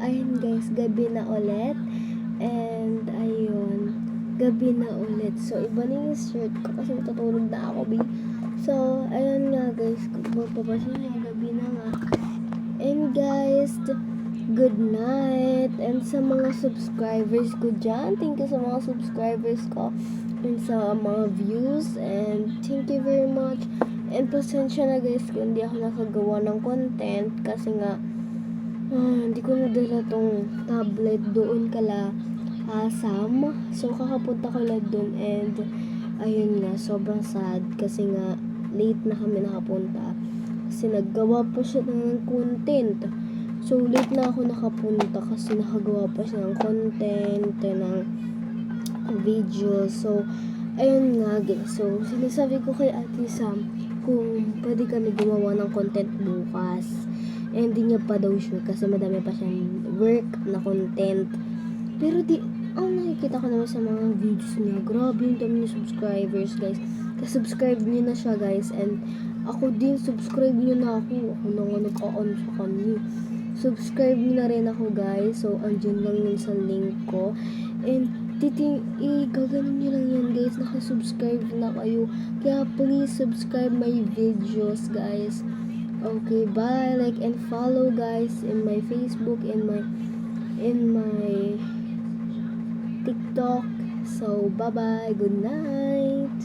ayun guys, gabi na ulit. And ayun, gabi na ulit. So, iba na yung shirt ko kasi matutulog na ako, babe. So, ayun nga guys, kung mapapansin nyo, gabi na nga. And guys, good night. And sa mga subscribers ko dyan, thank you sa mga subscribers ko. And sa mga views. And thank you very much. And pasensya na guys kung hindi ako nakagawa ng content kasi nga hindi ko nadala tong tablet doon kala Asam. So kakapunta ko lang doon and ayun nga, sobrang sad kasi nga late na kami nakapunta kasi naggawa pa siya ng content. So late na ako nakapunta kasi nakagawa pa siya ng content, ng video. So ayun nga guys, so sinasabi ko kay Ate Sam kung pwede kami gumawa ng content bukas. And hindi niya pa daw sure kasi madami pa siyang work na content. Pero nakikita ko naman sa mga videos niya, grabe yung dami niya subscribers guys. Subscribe niyo na siya guys. And ako din, subscribe niyo na ako. Ako na nga nag-on sa kanya. Subscribe niyo na rin ako guys. So andyan lang yun sa link ko. And gaganon nyo lang yan guys, nakasubscribe na kayo, kaya please subscribe my videos guys. Okay, bye. Like and follow guys in my Facebook, in my TikTok. So bye bye, good night.